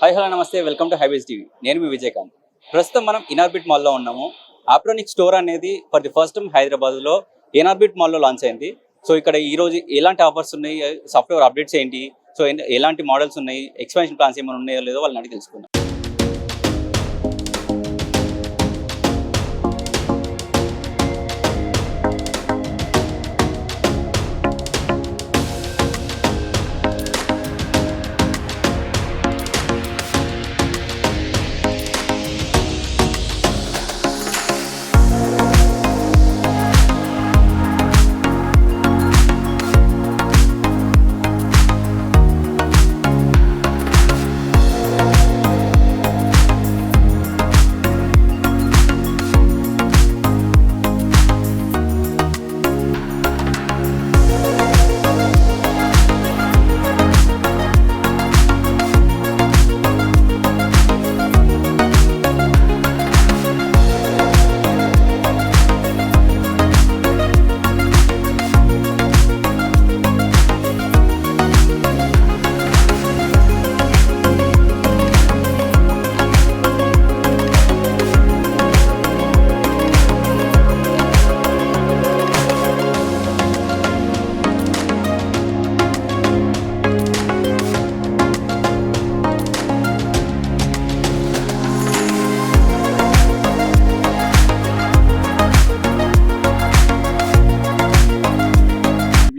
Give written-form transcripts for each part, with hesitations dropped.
Hi hello నమస్తే welcome to highways TV. నేను మీ విజయకాంత్. ప్రస్తుతం మనం ఇనార్బిట్ మాల్లో ఉన్నాము. ఆప్ట్రోనిక్ స్టోర్ అనేది ఫర్ ది ఫస్ట్ టైం హైదరాబాద్లో ఇనార్బిట్ మాల్లో లాంచ్ అయింది. సో ఇక్కడ ఈ రోజు ఎలాంటి ఆఫర్స్ ఉన్నాయి, సాఫ్ట్వేర్ అప్డేట్స్ ఏంటి, సో ఎలాంటి మోడల్స్ ఉన్నాయి, ఎక్స్పాన్షన్ ప్లాన్స్ ఏమైనా ఉన్నాయో లేదో వాళ్ళని అడిగి తెలుసుకుందాం.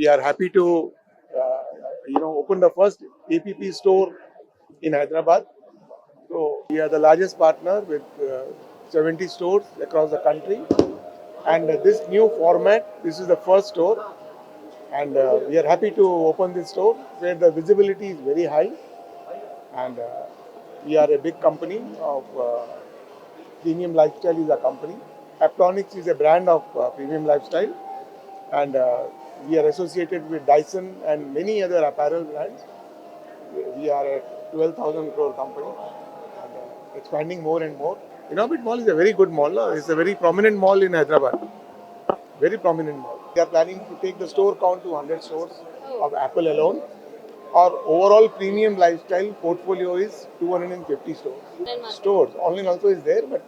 We are happy to open the first APP store in Hyderabad. So we are the largest partner with 70 stores across the country, and this new format, this is the first store, and we are happy to open this store where the visibility is very high, and we are a big company of Premium Lifestyle is a company. Aptronics is a brand of Premium Lifestyle, and we are associated with Dyson and many other apparel brands. We are a 12,000 crore company and expanding more and more. Innorbit Mall is a very good mall. It's a very prominent mall in Hyderabad. Very prominent mall. We are planning to take the store count to 100 stores of Apple alone. Our overall premium lifestyle portfolio is 250 stores. Stores. Online also is there, but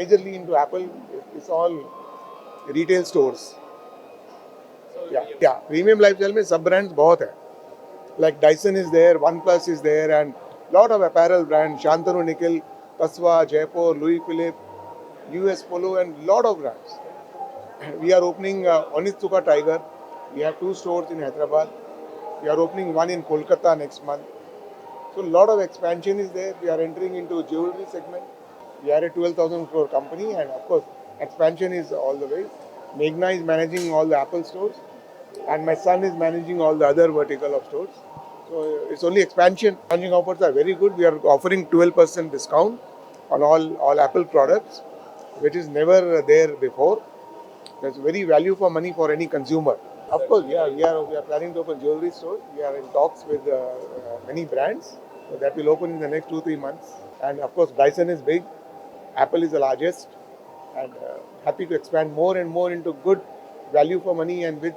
majorly into Apple, it's all retail stores. Yeah. Premium lifestyle में सब brands बहुत है. Like Dyson is there, OnePlus is there, and lot of apparel brands, Shantanu Nikhil, Kaswa, Jaipur, Louis Philippe, US Polo, and lot of brands. We are opening Onitsuka Tiger. We have 2 stores in Hyderabad. We are opening one in Kolkata next month. So lot of expansion is there. We are entering into jewelry segment. We are a 12,000 crore company, and of course expansion is all the way. Meghna is managing all the Apple stores, and my son is managing all the other vertical of stores. So it's only expansion. Launching offers are very good. We are offering 12% discount on all Apple products, which is never there before. That's very value for money for any consumer. Of course, yeah, we are planning to open jewelry store. We are in talks with many brands. So that will open in the next 2-3 months. And of course, Dyson is big. Apple is the largest, and happy to expand more and more into good value for money and with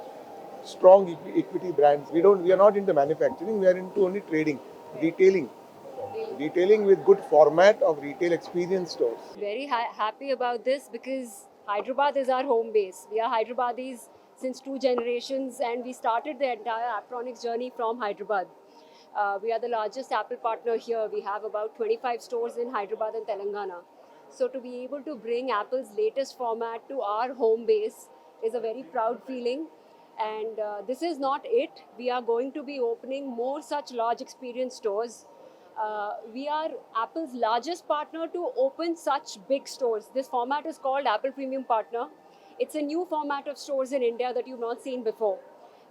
strong equity brands. We are not into manufacturing. We are into only trading, retailing with good format of retail experience stores. Very happy about this because Hyderabad is our home base. We are Hyderabadis since 2 generations, and we started the entire Aptronics journey from Hyderabad. We are the largest Apple partner here. We have about 25 stores in Hyderabad and Telangana. So to be able to bring Apple's latest format to our home base is a very proud feeling. And this is not it. We are going to be opening more such large experience stores. We are Apple's largest partner to open such big stores. This format is called Apple Premium Partner. It's a new format of stores in India that you've not seen before.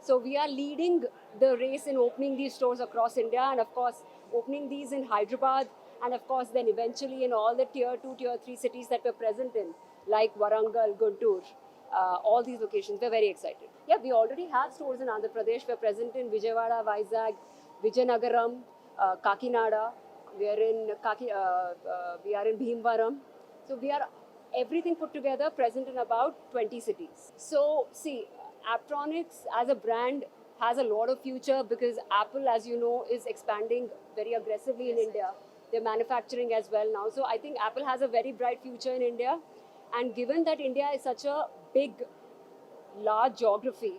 So we are leading the race in opening these stores across India, and of course opening these in Hyderabad, and of course then eventually in all the tier 2, tier 3 cities that we're present in, like Warangal, Guntur, all these locations. We're very excited. Yeah, we already have stores in Andhra Pradesh. We're present in Vijayawada, Vizag, Vijayanagaram, Kakinada. We are in Bhimvaram. So we are everything put together present in about 20 cities. So see, Aptronics as a brand has a lot of future because Apple, as you know, is expanding very aggressively in India. They're manufacturing as well now. So I think Apple has a very bright future in India. And given that India is such a big, large geography,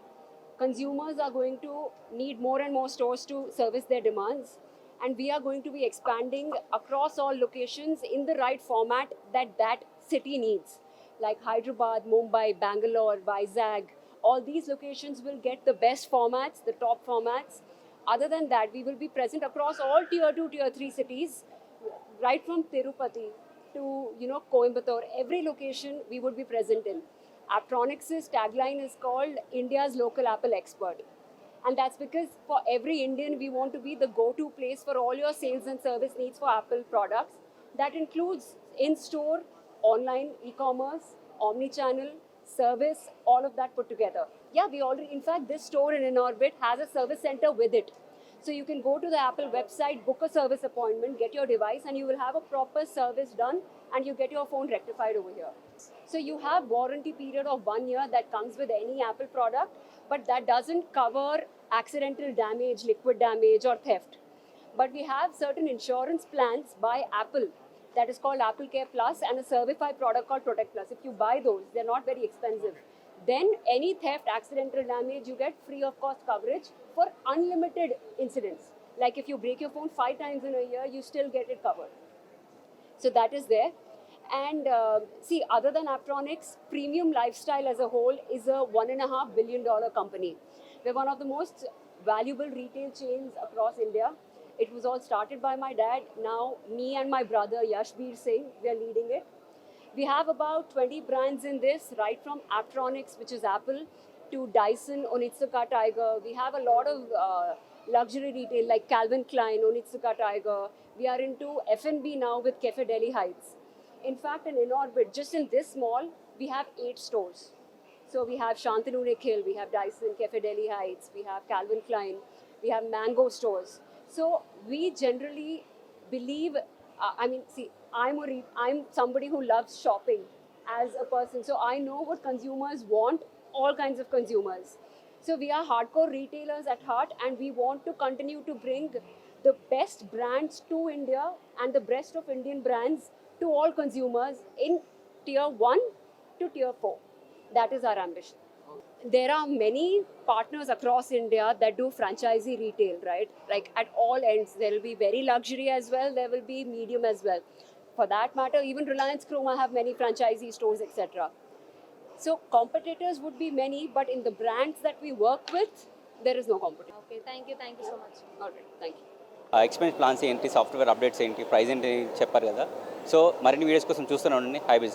consumers are going to need more and more stores to service their demands. And we are going to be expanding across all locations in the right format that that city needs. Like Hyderabad, Mumbai, Bangalore, Vizag, all these locations will get the best formats, the top formats. Other than that, we will be present across all tier 2, tier 3 cities, right from Tirupati to Coimbatore. Every location we would be present in. Aptronics' tagline is called India's local Apple expert. And that's because for every Indian, we want to be the go-to place for all your sales and service needs for Apple products. That includes in-store, online, e-commerce, omni-channel, service, all of that put together. Yeah, we already, in fact, this store in InOrbit has a service center with it. So you can go to the Apple website, book a service appointment, get your device, and you will have a proper service done, and you get your phone rectified over here. So you have warranty period of 1 year that comes with any Apple product, but that doesn't cover accidental damage, liquid damage, or theft. But we have certain insurance plans by Apple that is called Apple Care Plus and a certified product called Protect Plus. If you buy those, they're not very expensive. Then any theft, accidental damage, you get free of cost coverage for unlimited incidents. Like if you break your phone 5 times in a year, you still get it covered. So that is there. And see, other than Aptronics, Premium Lifestyle as a whole is a $1.5 billion company. We're one of the most valuable retail chains across India. It was all started by my dad. Now, me and my brother, Yashbir Singh, we are leading it. We have about 20 brands in this, right from Aptronics, which is Apple, to Dyson, Onitsuka Tiger. We have a lot of luxury retail like Calvin Klein, Onitsuka Tiger. We are into F&B now with Cafe Delhi Heights. In fact, in InOrbit, just in this mall, we have 8 stores. So we have Shantanu Nikhil, we have Dyson, Cafe Delhi Heights, we have Calvin Klein, we have Mango stores. So we generally believe, I'm somebody who loves shopping as a person. So I know what consumers want, all kinds of consumers. So we are hardcore retailers at heart, and we want to continue to bring the best brands to India and the best of Indian brands to all consumers in tier 1 to tier 4. That is our ambition. There are many partners across India that do franchisee retail, right? Like at all ends, there will be very luxury as well, there will be medium as well. For that matter, even Reliance Chroma have many franchisee stores, etc. So competitors would be many, but in the brands that we work with, there is no competition. Okay, thank you so much. All right, thank you. Experience plans ఏంటి, software updates ఏంటి, price ఏంటి చెప్పారు కదా. So మరిన్ని videos కోసం చూస్తూనే ఉండండి హైబిజ్.